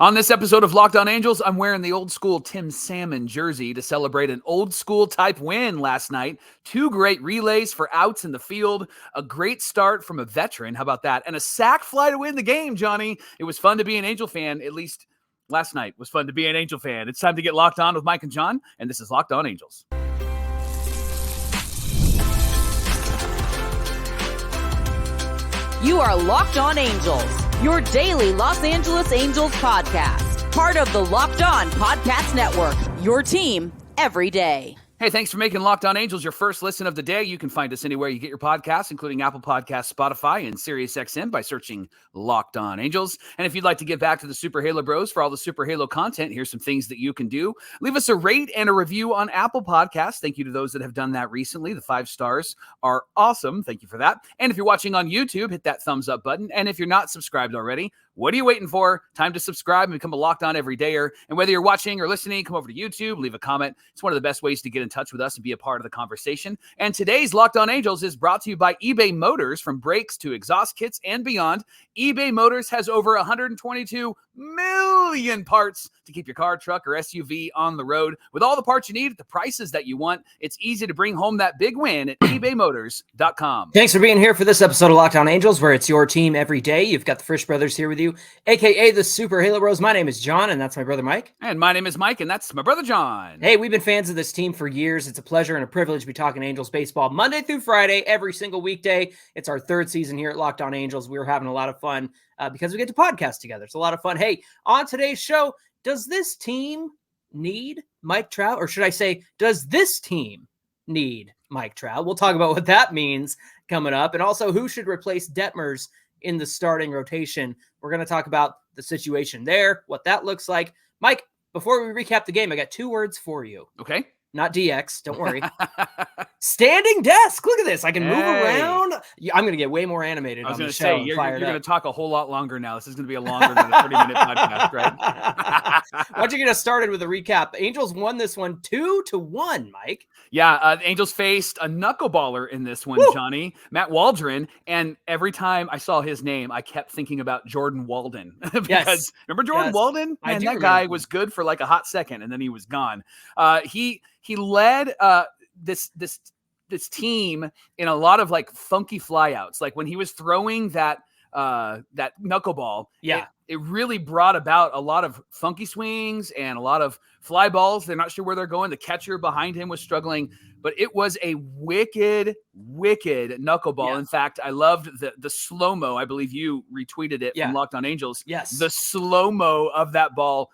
On this episode of Locked On Angels, I'm wearing the old school Tim Salmon jersey to celebrate an old school type win last night. 2 great relays for outs in the field, a great start from a veteran. How about that? And a sac fly to win the game, Johnny. It was fun to be an Angel fan, at least last night was fun to be an Angel fan. It's time to get locked on with Mike and John, and this is Locked On Angels. You are Locked On Angels, your daily Los Angeles Angels podcast. Part of the Locked On Podcast Network, your team every day. Hey, thanks for making Locked On Angels your first listen of the day. You can find us anywhere you get your podcasts, including Apple Podcasts, Spotify, and SiriusXM by searching Locked On Angels. And if you'd like to get back to the Super Halo Bros for all the Super Halo content, here's some things that you can do. Leave us a rate and a review on Apple Podcasts. Thank you to those that have done that recently. The 5 stars are awesome. Thank you for that. And if you're watching on YouTube, hit that thumbs up button. And if you're not subscribed already, what are you waiting for? Time to subscribe and become a Locked On Everydayer. And whether you're watching or listening, come over to YouTube, leave a comment. It's one of the best ways to get in touch with us and be a part of the conversation. And today's Locked On Angels is brought to you by eBay Motors. From brakes to exhaust kits and beyond, eBay Motors has over 122 million parts to keep your car, truck, or SUV on the road. With all the parts you need at the prices that you want, it's easy to bring home that big win at ebaymotors.com. Thanks for being here for this episode of Locked On Angels, where it's your team every day. You've got the Frisch brothers here with you, a.k.a. the Super Halo Bros. My name is John, and that's my brother Mike. And my name is Mike, and that's my brother John. Hey, we've been fans of this team for years. It's a pleasure and a privilege to be talking Angels baseball Monday through Friday, every single weekday. It's our 3rd season here at Locked On Angels. We were having a lot of fun because we get to podcast together. It's a lot of fun. Hey, on today's show, does this team need Mike Trout? Or should I say, does this team need Mike Trout? We'll talk about what that means coming up. And also, who should replace Detmers in the starting rotation? We're going to talk about the situation there, what that looks like. Mike, before we recap the game, I got 2 words for you. Okay. Not DX, don't worry. Standing desk. Look at this. I can move around. Yeah, I'm going to get way more animated. I was going to say, you're going to talk a whole lot longer now. This is going to be a longer than a 30-minute podcast, right? Why don't you get us started with a recap? Angels won this one 2-1, Mike. Yeah, the Angels faced a knuckleballer in this one, Johnny, Matt Waldron. And every time I saw his name, I kept thinking about Jordan Walden. Because remember Jordan Walden? Man, that guy was good for like a hot second, and then he was gone. He led this team in a lot of like funky flyouts. Like when he was throwing that knuckleball, it really brought about a lot of funky swings and a lot of fly balls. They're not sure where they're going. The catcher behind him was struggling, but it was a wicked knuckleball. Yeah. In fact, I loved the slow-mo. I believe you retweeted it from Locked On Angels. Yes. The slow-mo of that ball,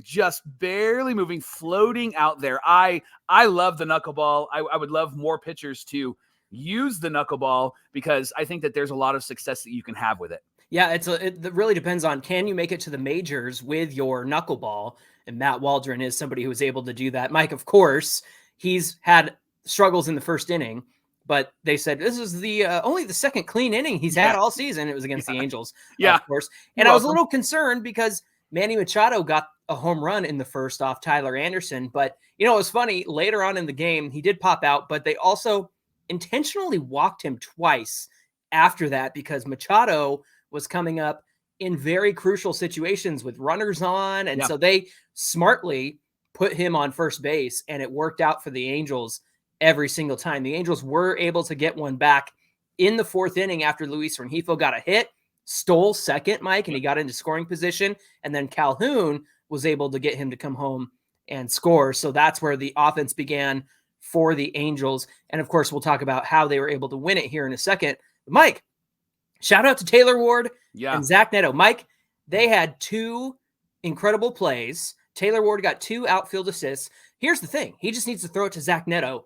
just barely moving, floating out there. I love the knuckleball. I would love more pitchers to use the knuckleball because I think that there's a lot of success that you can have with it. Yeah, it really depends on, can you make it to the majors with your knuckleball? And Matt Waldron is somebody who was able to do that. Mike, of course, he's had struggles in the first inning, but they said this is the only the second clean inning he's had all season. It was against the Angels, of course. And I was a little concerned because Manny Machado got a home run in the first off Tyler Anderson. But, it was funny. Later on in the game, he did pop out, but they also intentionally walked him twice after that because Machado was coming up in very crucial situations with runners on. And so they smartly put him on first base, and it worked out for the Angels every single time. The Angels were able to get one back in the 4th inning after Luis Rengifo got a hit, stole second, Mike, and he got into scoring position. And then Calhoun was able to get him to come home and score. So that's where the offense began for the Angels. And of course, we'll talk about how they were able to win it here in a second. Mike, shout out to Taylor Ward and Zach Neto. Mike, they had 2 incredible plays. Taylor Ward got 2 outfield assists. Here's the thing. He just needs to throw it to Zach Neto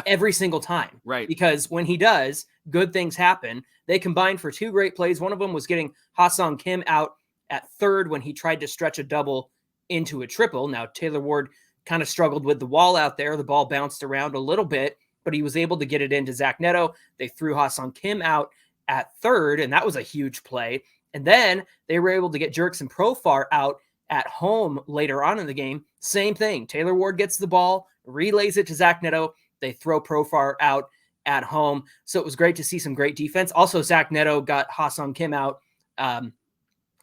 every single time. Right. Because when he does, good things happen. They combined for 2 great plays. One of them was getting Ha-Sung Kim out at third when he tried to stretch a double into a triple. Now, Taylor Ward kind of struggled with the wall out there. The ball bounced around a little bit, but he was able to get it into Zach Neto. They threw Ha-Sung Kim out at third, and that was a huge play. And then they were able to get Jurickson Profar out at home later on in the game. Same thing. Taylor Ward gets the ball, relays it to Zach Neto. They throw Profar out at home. So it was great to see some great defense. Also, Zach Neto got Ha-Sung Kim out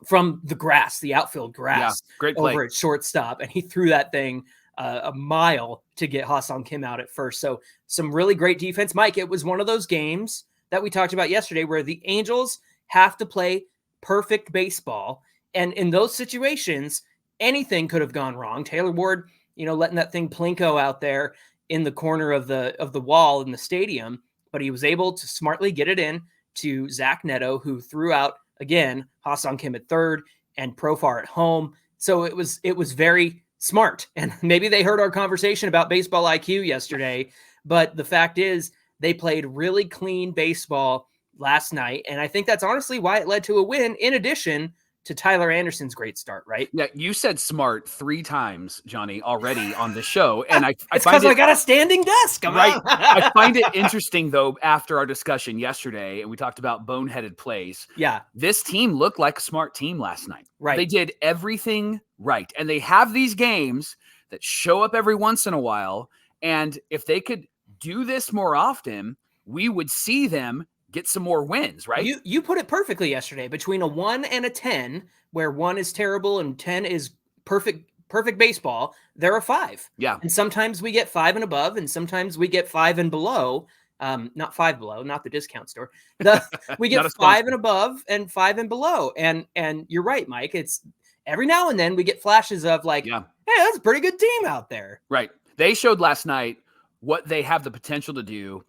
from the grass, the outfield grass, great play over at shortstop, and he threw that thing a mile to get Ha-Seong Kim out at first. So some really great defense. Mike, it was one of those games that we talked about yesterday where the Angels have to play perfect baseball. And in those situations, anything could have gone wrong. Taylor Ward, letting that thing plinko out there in the corner of the wall in the stadium, but he was able to smartly get it in to Zach Neto, who threw out, again, Ha-Seong Kim at third and Profar at home. So it was very smart. And maybe they heard our conversation about baseball IQ yesterday, but the fact is they played really clean baseball last night. And I think that's honestly why it led to a win, in addition to Tyler Anderson's great start, right? Yeah, you said smart 3 times, Johnny, already on the show. And I it's find because I got a standing desk. Come right. on. I find it interesting, though, after our discussion yesterday, and we talked about boneheaded plays. Yeah. This team looked like a smart team last night. Right. They did everything right. And they have these games that show up every once in a while. And if they could do this more often, we would see them get some more wins, right? You put it perfectly yesterday. Between a 1 and a 10, where 1 is terrible and 10 is perfect baseball, there are 5. Yeah. And sometimes we get 5 and above, and sometimes we get 5 and below. Not 5 below, not the discount store. We get 5 and above and 5 and below. And you're right, Mike. It's every now and then we get flashes of like, hey, that's a pretty good team out there. Right. They showed last night what they have the potential to do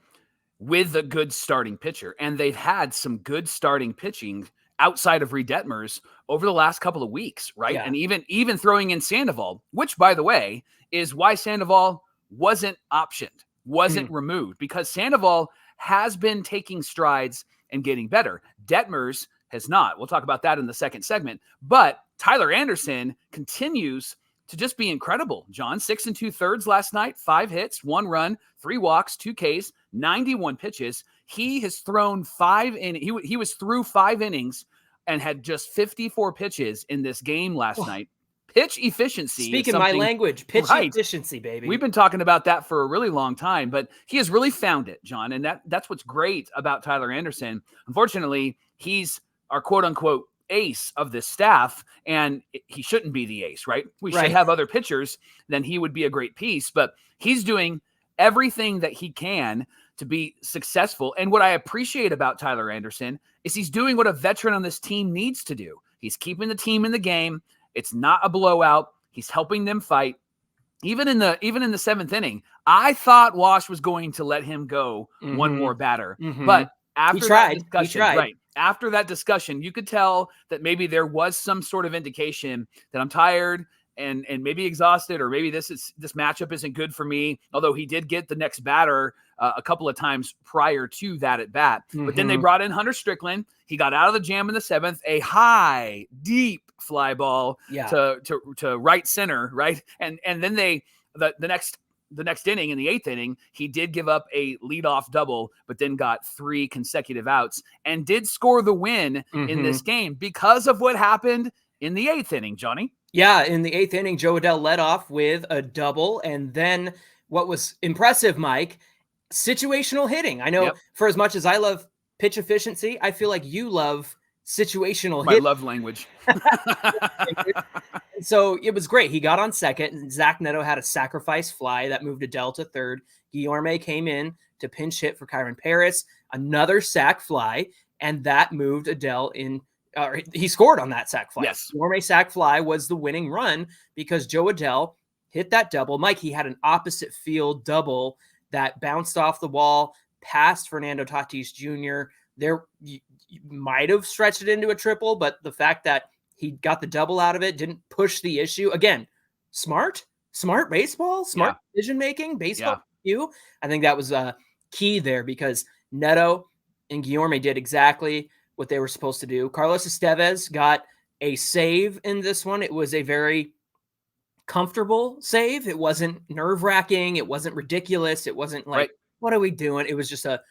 with a good starting pitcher. And they've had some good starting pitching outside of Reid Detmers over the last couple of weeks, right? Yeah. And even throwing in Sandoval, which, by the way, is why Sandoval wasn't optioned, wasn't removed, because Sandoval has been taking strides and getting better. Detmers has not. We'll talk about that in the second segment. But Tyler Anderson continues to just be incredible, John. 6 2/3 last night, 5 hits, 1 run, 3 walks, 2 Ks, 91 pitches. He has thrown 5 in. He was through 5 innings and had just 54 pitches in this game last night. Pitch efficiency. Speaking my language, pitch efficiency, baby. We've been talking about that for a really long time, but he has really found it, John. And that's what's great about Tyler Anderson. Unfortunately, he's our quote unquote ace of this staff, and he shouldn't be the ace, right? We should have other pitchers, then he would be a great piece, but he's doing everything that he can to be successful. And what I appreciate about Tyler Anderson is he's doing what a veteran on this team needs to do. He's keeping the team in the game. It's not a blowout. He's helping them fight. Even in the 7th inning, I thought Wash was going to let him go one more batter, but after that discussion, right? After that discussion, you could tell that maybe there was some sort of indication that I'm tired and maybe exhausted, or maybe this matchup isn't good for me. Although he did get the next batter a couple of times prior to that at bat. But then they brought in Hunter Strickland. He got out of the jam in the 7th, a high, deep fly ball to right center, right? And then the next inning, in the 8th inning, he did give up a leadoff double, but then got 3 consecutive outs and did score the win in this game because of what happened in the 8th inning, Johnny. Yeah, in the 8th inning, Jo Adell led off with a double. And then what was impressive, Mike, situational hitting. I know for as much as I love pitch efficiency, I feel like you love situational hitting. I love language. So it was great. He got on second, and Zach Neto had a sacrifice fly that moved Adell to third. Guillorme came in to pinch hit for Kyron Paris, another sac fly, and that moved Adell in. He scored on that sac fly. Yes. Guillorme sac fly was the winning run because Jo Adell hit that double. Mike, he had an opposite field double that bounced off the wall past Fernando Tatis Jr. There, you might have stretched it into a triple, but the fact that he got the double out of it didn't push the issue. Again, smart baseball, smart decision-making, baseball. I think that was key there because Neto and Guillorme did exactly what they were supposed to do. Carlos Estevez got a save in this one. It was a very comfortable save. It wasn't nerve-wracking. It wasn't ridiculous. It wasn't like, what are we doing? It was just a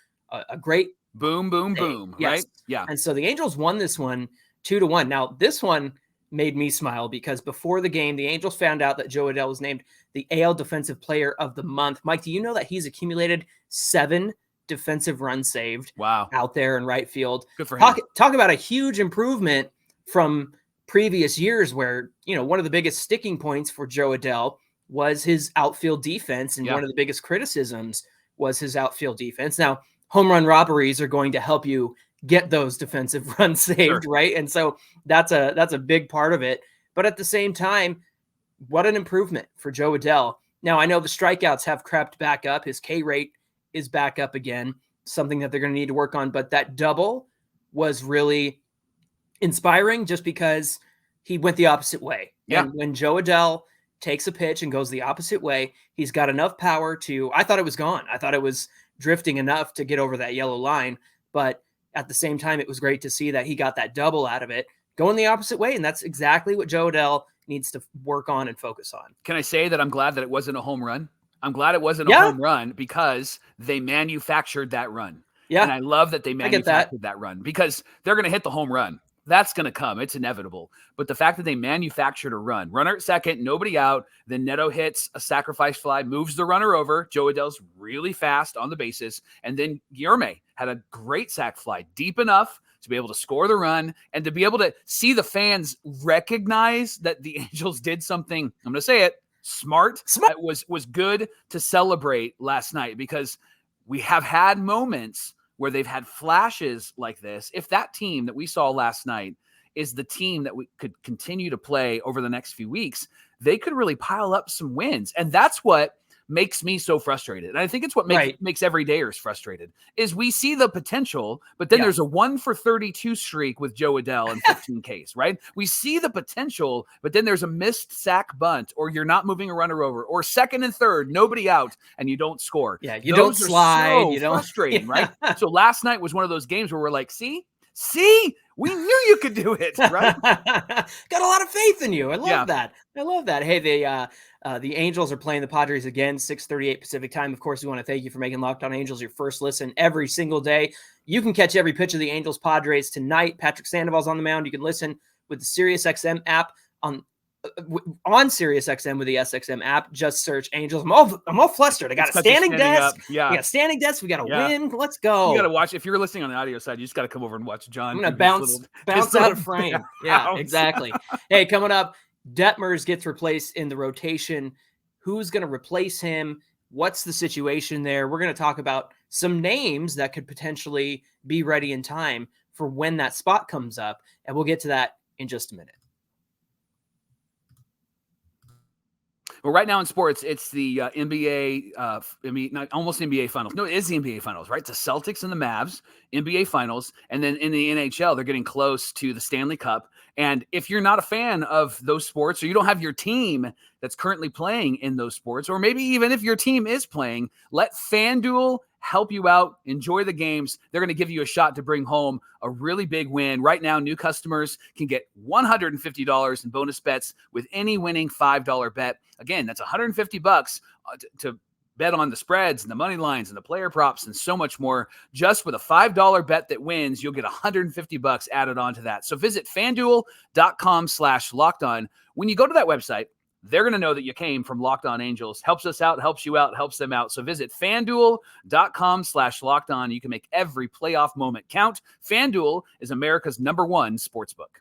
great boom, boom, boom, right? Yeah. And so the Angels won this one 2-1. Now, this one made me smile because before the game, the Angels found out that Jo Adell was named the AL Defensive Player of the Month. Mike, do you know that he's accumulated 7 defensive runs saved out there in right field? Good for him. Talk about a huge improvement from previous years where, one of the biggest sticking points for Joe Adell was his outfield defense. And one of the biggest criticisms was his outfield defense. Now, home run robberies are going to help you get those defensive runs saved, right? And so that's a big part of it. But at the same time, what an improvement for Joe Adell. Now, I know the strikeouts have crept back up. His K rate is back up again, something that they're going to need to work on. But that double was really inspiring just because he went the opposite way. Yeah. And when Joe Adell takes a pitch and goes the opposite way, he's got enough power to, I thought it was gone. I thought it was drifting enough to get over that yellow line. But at the same time, it was great to see that he got that double out of it, going the opposite way. And that's exactly what Joe Adell needs to work on and focus on. Can I say that I'm glad that it wasn't a home run? I'm glad it wasn't a home run because they manufactured that run. Yeah. And I love that they manufactured that run because they're going to hit the home run. That's going to come. It's inevitable. But the fact that they manufactured a run, runner at second, nobody out, then Neto hits a sacrifice fly, moves the runner over. Joe Adell's really fast on the bases. And then Guillermo had a great sac fly, deep enough to be able to score the run and to be able to see the fans recognize that the Angels did something, I'm going to say it, smart. That was good to celebrate last night because we have had moments where they've had flashes like this. If that team that we saw last night is the team that we could continue to play over the next few weeks, they could really pile up some wins. And that's what makes me so frustrated. And I think it's what makes everydayers frustrated is we see the potential, but then there's a 1-for-32 streak with Joe Adell and 15 Ks, right? We see the potential, but then there's a missed sack bunt, or you're not moving a runner over, or second and third, nobody out, and you don't score. Yeah, you don't slide. So frustrating, right? So last night was one of those games where we're like, see, we knew you could do it, right? Got a lot of faith in you. I love that. I love that. Hey, the Angels are playing the Padres again, 6:38 Pacific time. Of course, we want to thank you for making Locked On Angels your first listen every single day. You can catch every pitch of the Angels Padres tonight. Patrick Sandoval's on the mound. You can listen with the SiriusXM app on SiriusXM with the SXM app. Just search Angels. I'm all flustered. I got a standing desk. We got standing desk. We got a win. Let's go. You got to watch. If you're listening on the audio side, you just got to come over and watch John. I'm gonna bounce out of frame. Yeah, exactly. Hey, coming up, Detmers gets replaced in the rotation. Who's going to replace him? What's the situation there? We're going to talk about some names that could potentially be ready in time for when that spot comes up, and we'll get to that in just a minute. Well, right now in sports, it's the NBA, almost NBA Finals. No, it is the NBA Finals, right? It's the Celtics and the Mavs, NBA Finals. And then in the NHL, they're getting close to the Stanley Cup. And if you're not a fan of those sports, or you don't have your team that's currently playing in those sports, or maybe even if your team is playing, let FanDuel help you out. Enjoy the games. They're going to give you a shot to bring home a really big win. Right now, new customers can get $150 in bonus bets with any winning $5 bet. Again, that's $150 to bet on the spreads and the money lines and the player props and so much more. Just with a $5 bet that wins, you'll get $150 added onto that. So visit FanDuel.com/lockedon. When you go to that website, they're going to know that you came from Locked On Angels. Helps us out, helps you out, helps them out. So visit FanDuel.com/lockedon. You can make every playoff moment count. FanDuel is America's #1 sportsbook.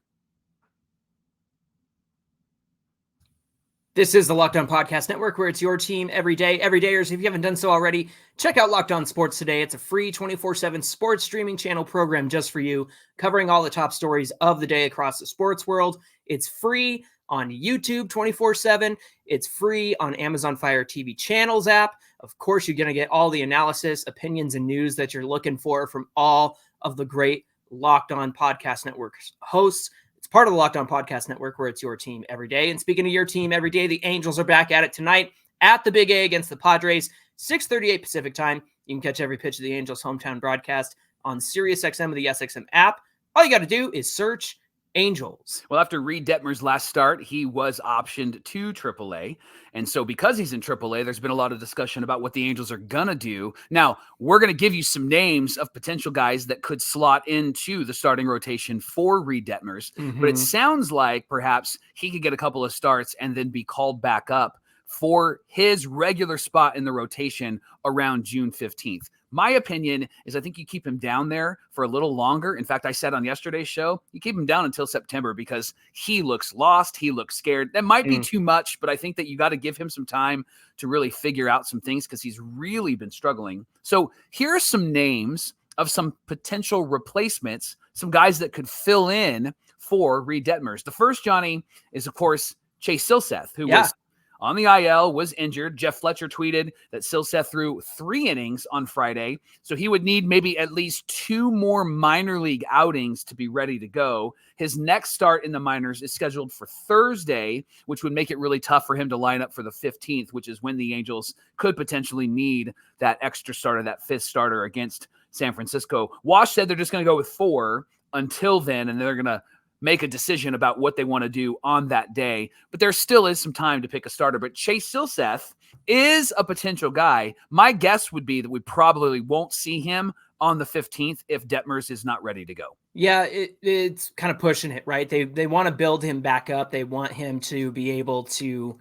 This is the Locked On Podcast Network, where it's your team every day. Everydayers, if you haven't done so already, check out Locked On Sports Today. It's a free 24/7 sports streaming channel program just for you, covering all the top stories of the day across the sports world. It's free on YouTube 24/7. It's free on Amazon Fire TV Channels app. Of course, you're going to get all the analysis, opinions, and news that you're looking for from all of the great Locked On Podcast Network hosts. It's part of the Locked On Podcast Network, where it's your team every day. And speaking of your team every day, the Angels are back at it tonight at the Big A against the Padres, 6:38 Pacific time. You can catch every pitch of the Angels' hometown broadcast on SiriusXM with the SXM app. All you got to do is search Angels. Well, after Reid Detmers' last start, he was optioned to AAA. And so because he's in AAA, there's been a lot of discussion about what the Angels are going to do. Now, we're going to give you some names of potential guys that could slot into the starting rotation for Reid Detmers. But it sounds like perhaps he could get a couple of starts and then be called back up for his regular spot in the rotation around June 15th. My opinion is I think you keep him down there for a little longer. In fact, I said on yesterday's show, you keep him down until September because he looks lost. He looks scared. That might be too much, but I think that you got to give him some time to really figure out some things because he's really been struggling. So here are some names of some potential replacements, some guys that could fill in for Reid Detmers. The first, Johnny, is, of course, Chase Silseth, who was on the IL, was injured. Jeff Fletcher tweeted that Silseth threw 3 innings on Friday, so he would need maybe at least 2 more minor league outings to be ready to go. His next start in the minors is scheduled for Thursday, which would make it really tough for him to line up for the 15th, which is when the Angels could potentially need that extra starter, that 5th starter against San Francisco. Wash said they're just going to go with 4 until then, and they're going to make a decision about what they want to do on that day. But there still is some time to pick a starter. But Chase Silseth is a potential guy. My guess would be that we probably won't see him on the 15th if Detmers is not ready to go. Yeah, it's kind of pushing it, right? They want to build him back up. They want him to be able to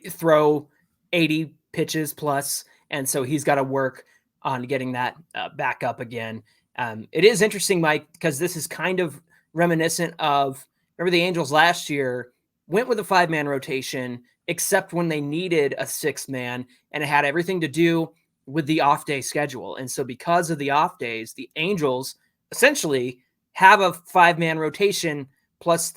throw 80 pitches plus, and so he's got to work on getting that back up again. It is interesting, Mike, because this is kind of reminiscent of, remember the Angels last year went with a 5-man rotation, except when they needed a 6th man, and it had everything to do with the off day schedule. And so because of the off days, the Angels essentially have a 5-man rotation plus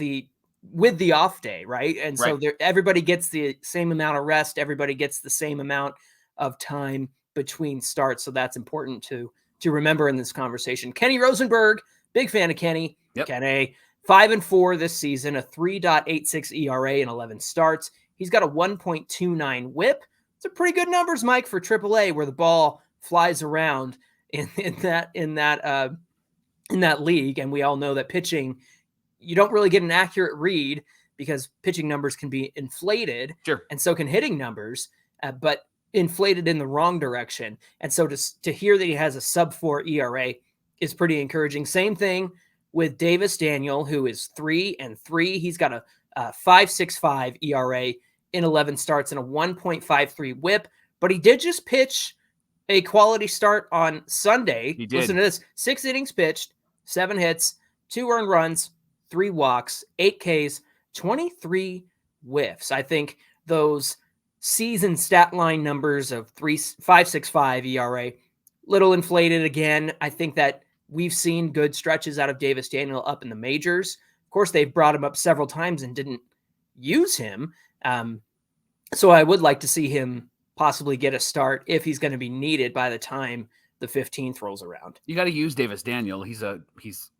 with the off day, right? And so everybody gets the same amount of rest. Everybody gets the same amount of time between starts. So that's important to remember in this conversation. Kenny Rosenberg, big fan of Kenny. Kenny, 5-4 this season, a 3.86 ERA in 11 starts. He's got a 1.29 WHIP. It's a pretty good numbers, Mike, for AAA, where the ball flies around in that league. And we all know that pitching, you don't really get an accurate read because pitching numbers can be inflated, and so can hitting numbers, but inflated in the wrong direction. And so to hear that he has a sub-4 ERA is pretty encouraging. Same thing with Davis Daniel, who is 3-3. He's got a 5.65 ERA in 11 starts and a 1.53 WHIP, but he did just pitch a quality start on Sunday. He did. Listen to this: 6 innings pitched, 7 hits, 2 earned runs, 3 walks, 8 Ks, 23 whiffs. I think those season stat line numbers of 5.65 ERA, little inflated again. I think that we've seen good stretches out of Davis Daniel up in the majors. Of course, they've brought him up several times and didn't use him. So I would like to see him possibly get a start if he's going to be needed by the time the 15th rolls around. You got to use Davis Daniel. He's a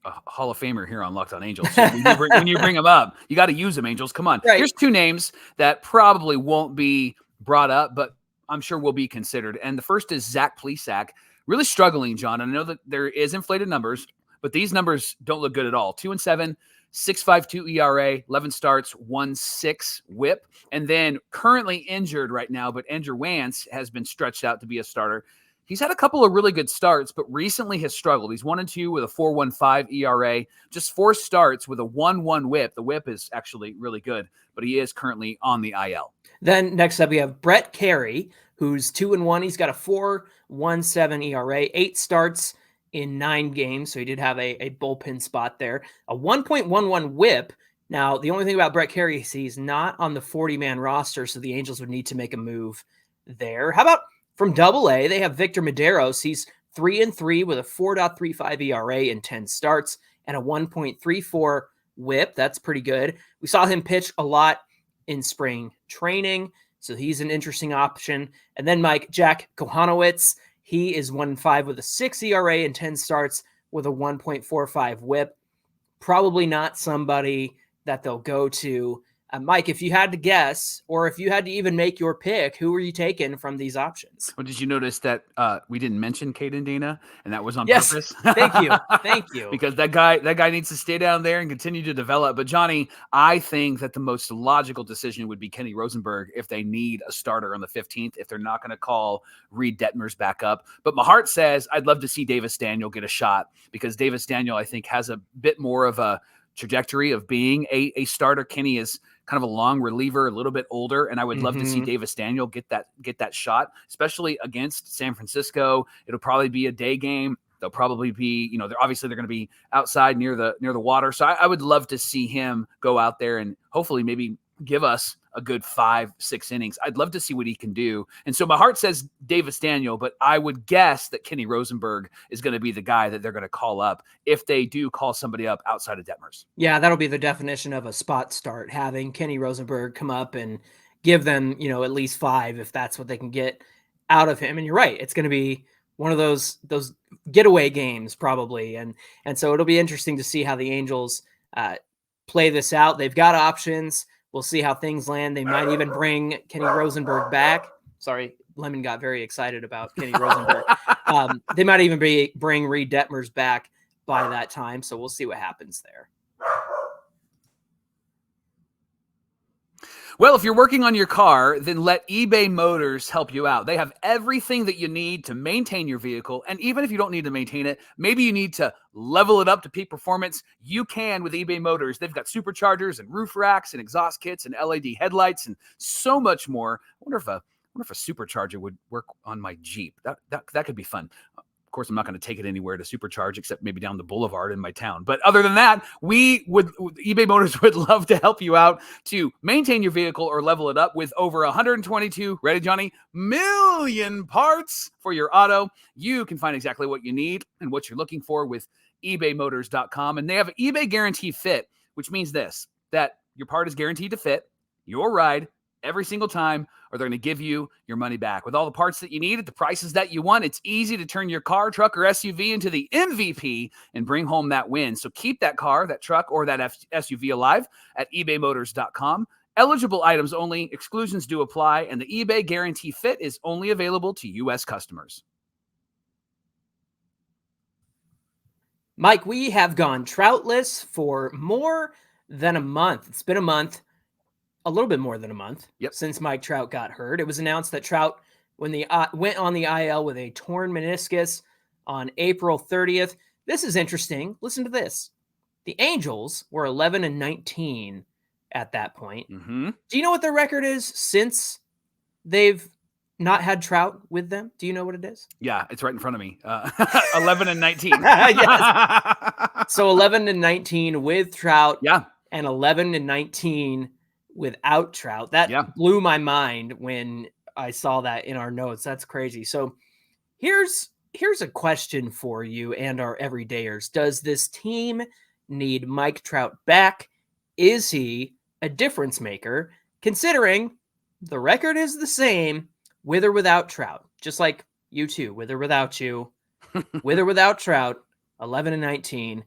Hall of Famer here on Locked On Angels. So when you bring him up, you got to use him, Angels. Come on. Here's 2 names that probably won't be brought up, but I'm sure will be considered. And the first is Zach Plesac. Really struggling, John. I know that there is inflated numbers, but these numbers don't look good at all. 2-7, 6.52 ERA, 11 starts, 1.6 WHIP, and then currently injured right now, but Andrew Wantz has been stretched out to be a starter. He's had a couple of really good starts, but recently has struggled. He's 1-2 with a 4.15 ERA, just 4 starts with a 1.1 WHIP. The WHIP is actually really good, but he is currently on the IL. Then next up, we have Brett Carey, who's 2-1. He's got a 4.17 ERA, 8 starts in 9 games. So he did have a bullpen spot there, a 1.11 WHIP. Now, the only thing about Brett Carey is he's not on the 40-man roster, so the Angels would need to make a move there. How about from AA? They have Victor Medeiros. He's 3-3 with a 4.35 ERA in 10 starts and a 1.34 WHIP. That's pretty good. We saw him pitch a lot in spring training, so he's an interesting option. And then Jack Kohanowitz, he is 1-5 with a 6 ERA in 10 starts with a 1.45 WHIP. Probably not somebody that they'll go to. Mike, if you had to guess, or if you had to even make your pick, who are you taking from these options? Well, did you notice that we didn't mention Caden Dana, and that was on purpose? Thank you. Because that guy needs to stay down there and continue to develop. But Johnny, I think that the most logical decision would be Kenny Rosenberg if they need a starter on the 15th, if they're not going to call Reid Detmers back up. But my heart says I'd love to see Davis Daniel get a shot, because Davis Daniel, I think, has a bit more of a trajectory of being a starter. Kenny is kind of a long reliever, a little bit older, and I would love to see Davis Daniel get that shot, especially against San Francisco. It'll probably be a day game. They'll probably be, they're going to be outside near the water. So I would love to see him go out there and hopefully maybe give us a good 5-6 innings. I'd love to see what he can do. And so my heart says Davis Daniel, but I would guess that Kenny Rosenberg is going to be the guy that they're going to call up if they do call somebody up outside of Detmers. Yeah, that'll be the definition of a spot start, having Kenny Rosenberg come up and give them, at least 5 if that's what they can get out of him. And you're right, it's going to be one of those getaway games probably. And so it'll be interesting to see how the Angels play this out. They've got options. We'll see how things land. They might even bring Kenny Rosenberg back. Sorry, Lemon got very excited about Kenny Rosenberg. They might even bring Reid Detmers back by that time. So we'll see what happens there. Well, if you're working on your car, then let eBay Motors help you out. They have everything that you need to maintain your vehicle. And even if you don't need to maintain it, maybe you need to level it up to peak performance, you can with eBay Motors. They've got superchargers and roof racks and exhaust kits and LED headlights and so much more. I wonder if a supercharger would work on my Jeep. That could be fun. Of course, I'm not going to take it anywhere to supercharge except maybe down the boulevard in my town. But other than that, eBay Motors would love to help you out to maintain your vehicle or level it up with over 122, ready, Johnny, million parts for your auto. You can find exactly what you need and what you're looking for with ebaymotors.com. And they have an eBay Guarantee Fit, which means that your part is guaranteed to fit your ride every single time, or they're going to give you your money back. With all the parts that you need at the prices that you want, it's easy to turn your car, truck, or SUV into the MVP and bring home that win. So keep that car, that truck, or that SUV alive at ebaymotors.com. Eligible items only, exclusions do apply, and the eBay Guarantee Fit is only available to U.S. customers. Mike, we have gone troutless for more than a month. It's been a month. A little bit more than a month since Mike Trout got hurt. It was announced that Trout went on the IL with a torn meniscus on April 30th. This is interesting. Listen to this. The Angels were 11-19 at that point. Mm-hmm. Do you know what their record is since they've not had Trout with them? Do you know what it is? Yeah, it's right in front of me. 11-19. Yes. So 11-19 with Trout. Yeah. And 11-19 without Trout. That blew my mind when I saw that in our notes. That's crazy. So here's a question for you and our everydayers. Does this team need Mike Trout back? Is he a difference maker, considering the record is the same with or without Trout? Just like you two, with or without you, with or without Trout, 11-19.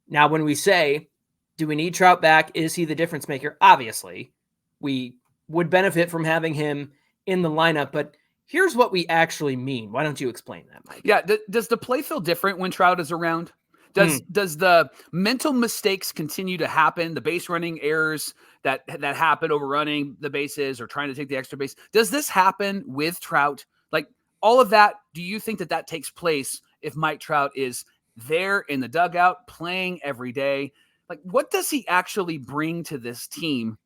Now, when we say, do we need Trout back? Is he the difference maker? Obviously, we would benefit from having him in the lineup, but here's what we actually mean. Why don't you explain that, Mike? Yeah. Does the play feel different when Trout is around? Does the mental mistakes continue to happen? The base running errors that happen, overrunning the bases or trying to take the extra base. Does this happen with Trout? Like all of that, do you think that takes place if Mike Trout is there in the dugout playing every day? Like, what does he actually bring to this team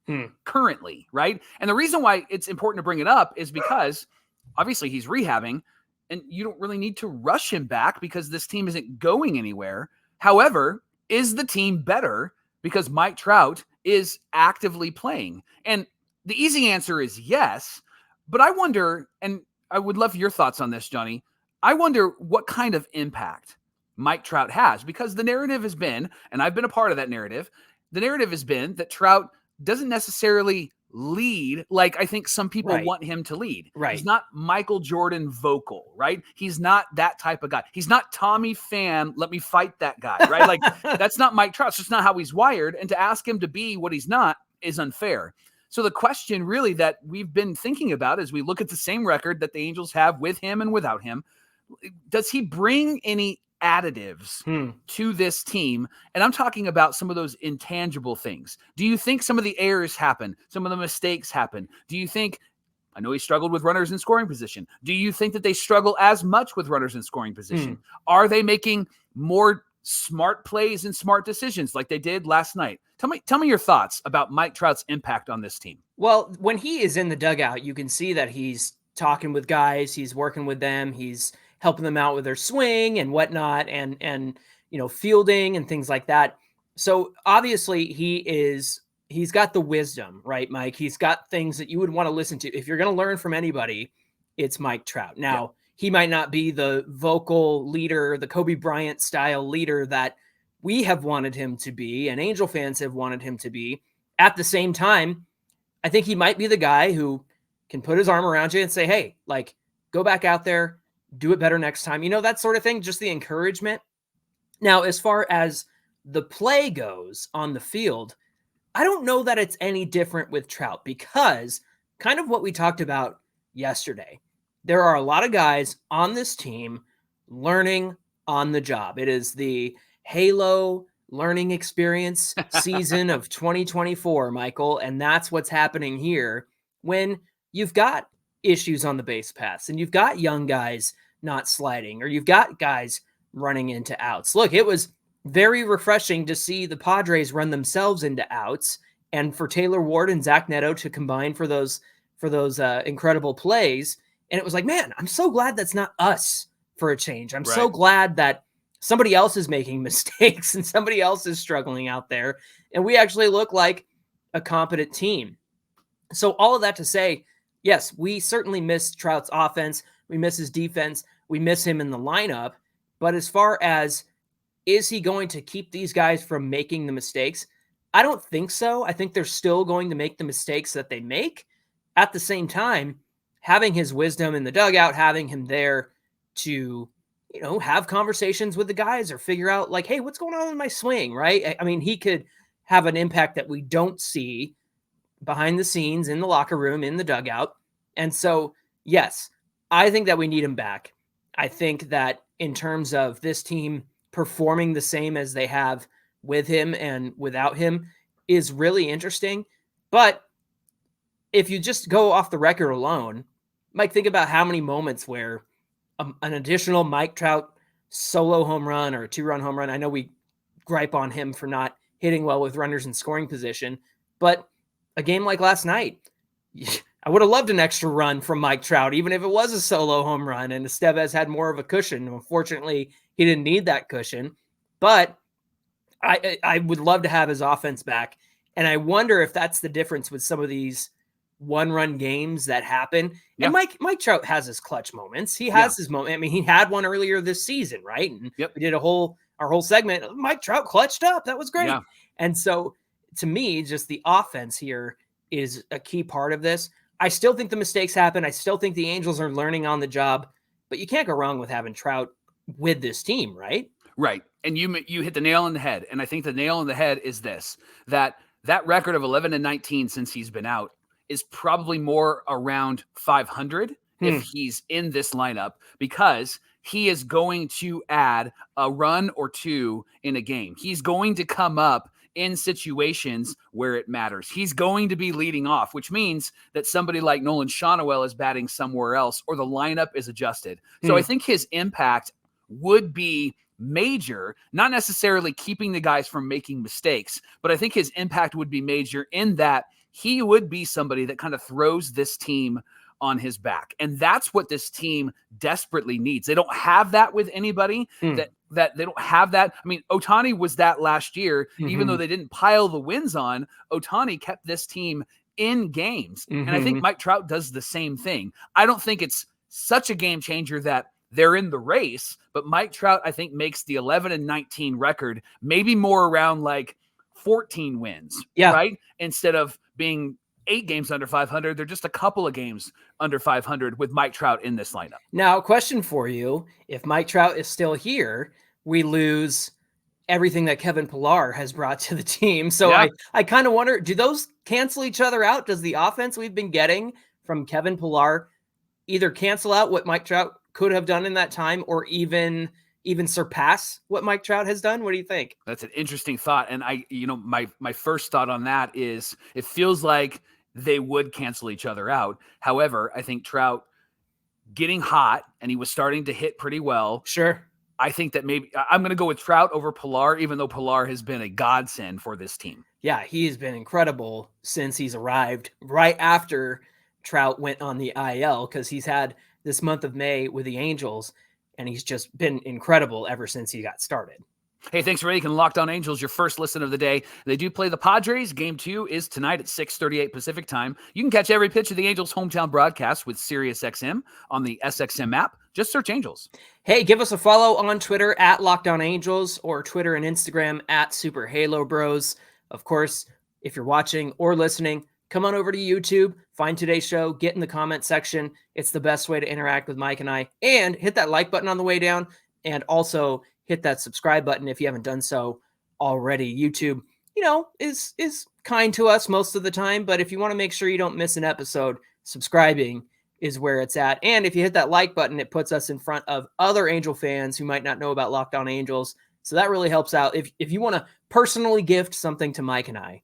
currently, right? And the reason why it's important to bring it up is because obviously he's rehabbing and you don't really need to rush him back because this team isn't going anywhere. However, is the team better because Mike Trout is actively playing? And the easy answer is yes, but I wonder, and I would love your thoughts on this, Johnny. I wonder what kind of impact Mike Trout has, because the narrative has been, and I've been a part of that narrative, the narrative has been that Trout doesn't necessarily lead like I think some people want him to lead. Right. He's not Michael Jordan vocal, right? He's not that type of guy. He's not Tommy Pham, let me fight that guy, right? Like that's not Mike Trout. It's just not how he's wired. And to ask him to be what he's not is unfair. So the question really that we've been thinking about as we look at the same record that the Angels have with him and without him, does he bring any additives to this team? And I'm talking about some of those intangible things. Do you think some of the errors happen? Some of the mistakes happen? Do you think, I know he struggled with runners in scoring position. Do you think that they struggle as much with runners in scoring position? Are they making more smart plays and smart decisions like they did last night. Tell me your thoughts about Mike Trout's impact on this team. Well, when he is in the dugout, you can see that he's talking with guys, he's working with them, he's helping them out with their swing and whatnot, and fielding and things like that. So obviously he's got the wisdom, right, Mike? He's got things that you would want to listen to. If you're going to learn from anybody, it's Mike Trout. Now, he might not be the vocal leader, the Kobe Bryant style leader that we have wanted him to be and Angel fans have wanted him to be. At the same time, I think he might be the guy who can put his arm around you and say, hey, like, go back out there, do it better next time. That sort of thing, just the encouragement. Now, as far as the play goes on the field, I don't know that it's any different with Trout because kind of what we talked about yesterday, there are a lot of guys on this team learning on the job. It is the Halo learning experience season of 2024, Michael, and that's what's happening here when you've got issues on the base paths and you've got young guys not sliding or you've got guys running into outs. Look, it was very refreshing to see the Padres run themselves into outs and for Taylor Ward and Zach Neto to combine for those incredible plays. And it was like, man, I'm so glad that's not us for a change. I'm so glad that somebody else is making mistakes and somebody else is struggling out there. And we actually look like a competent team. So all of that to say, yes, we certainly miss Trout's offense. We miss his defense. We miss him in the lineup. But as far as, is he going to keep these guys from making the mistakes? I don't think so. I think they're still going to make the mistakes that they make. At the same time, having his wisdom in the dugout, having him there to, have conversations with the guys or figure out like, hey, what's going on with my swing, right? I mean, he could have an impact that we don't see behind the scenes in the locker room, in the dugout. And so, yes, I think that we need him back. I think that in terms of this team performing the same as they have with him and without him is really interesting. But if you just go off the record alone, Mike, think about how many moments where an additional Mike Trout solo home run or a 2-run home run. I know we gripe on him for not hitting well with runners in scoring position, but a game like last night, I would have loved an extra run from Mike Trout, even if it was a solo home run and Estevez had more of a cushion. Unfortunately, he didn't need that cushion, but I would love to have his offense back. And I wonder if that's the difference with some of these one-run games that happen. Yeah. And Mike Trout has his clutch moments. He has his moment. I mean, he had one earlier this season, right? And we did our whole segment. Mike Trout clutched up. That was great. Yeah. And so to me, just the offense here is a key part of this. I still think the mistakes happen. I still think the Angels are learning on the job, but you can't go wrong with having Trout with this team, right? Right. And you hit the nail on the head. And I think the nail on the head is this, that record of 11-19 since he's been out is probably more around 500 if he's in this lineup, because he is going to add a run or two in a game. He's going to come up in situations where it matters. He's going to be leading off, which means that somebody like Nolan Shawnuel is batting somewhere else or the lineup is adjusted. So I think his impact would be major, not necessarily keeping the guys from making mistakes, but I think his impact would be major in that he would be somebody that kind of throws this team on his back. And that's what this team desperately needs. They don't have that with anybody that they don't have that. I mean, Ohtani was that last year, even though they didn't pile the wins on, Ohtani kept this team in games. And I think Mike Trout does the same thing. I don't think it's such a game changer that they're in the race, but Mike Trout, I think, makes the 11-19 record maybe more around like 14 wins, right? Instead of being 8 games under 500, they're just a couple of games under 500 with Mike Trout in this lineup. Now, a question for you. If Mike Trout is still here, we lose everything that Kevin Pillar has brought to the team. So I kind of wonder, do those cancel each other out? Does the offense we've been getting from Kevin Pillar either cancel out what Mike Trout could have done in that time or even surpass what Mike Trout has done? What do you think? That's an interesting thought. And my first thought on that is it feels like they would cancel each other out. However, I think Trout getting hot and he was starting to hit pretty well. Sure. I think that maybe I'm going to go with Trout over Pilar, even though Pilar has been a godsend for this team. Yeah, he has been incredible since he's arrived right after Trout went on the IL, because he's had this month of May with the Angels, and he's just been incredible ever since he got started. Hey, thanks for making Locked On Angels your first listen of the day. They do play the Padres. Game 2 is tonight at 6:38 Pacific time. You can catch every pitch of the Angels' hometown broadcast with SiriusXM on the SXM app. Just search Angels. Hey, give us a follow on Twitter at Locked On Angels, or Twitter and Instagram at Super Halo Bros. Of course, if you're watching or listening, come on over to YouTube, find today's show, get in the comment section. It's the best way to interact with Mike and I. And hit that like button on the way down, and also hit that subscribe button if you haven't done so already. YouTube, is kind to us most of the time, but if you want to make sure you don't miss an episode, subscribing is where it's at. And if you hit that like button, it puts us in front of other Angel fans who might not know about Locked On Angels. So that really helps out. If you want to personally gift something to Mike and I,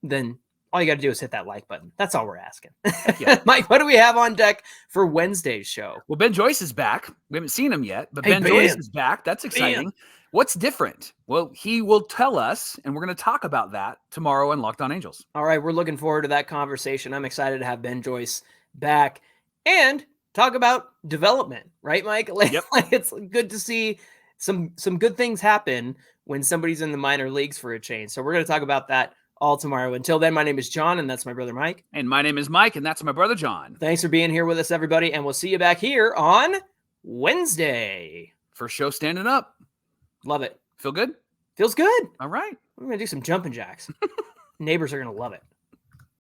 then all you got to do is hit that like button. That's all we're asking. Yeah. Mike, what do we have on deck for Wednesday's show? Well, Ben Joyce is back. We haven't seen him yet, but Hey, Ben Joyce is back. That's exciting. What's different? Well, he will tell us, and we're going to talk about that tomorrow on Locked On Angels. All right, we're looking forward to that conversation. I'm excited to have Ben Joyce back and talk about development, right, Mike? Yep. It's good to see some good things happen when somebody's in the minor leagues for a change. So we're going to talk about that all tomorrow. Until then, my name is John, and that's my brother Mike. And my name is Mike, and that's my brother John. Thanks for being here with us, everybody, and we'll see you back here on Wednesday. First show standing up. Love it. Feel good? Feels good. All right. We're going to do some jumping jacks. Neighbors are going to love it.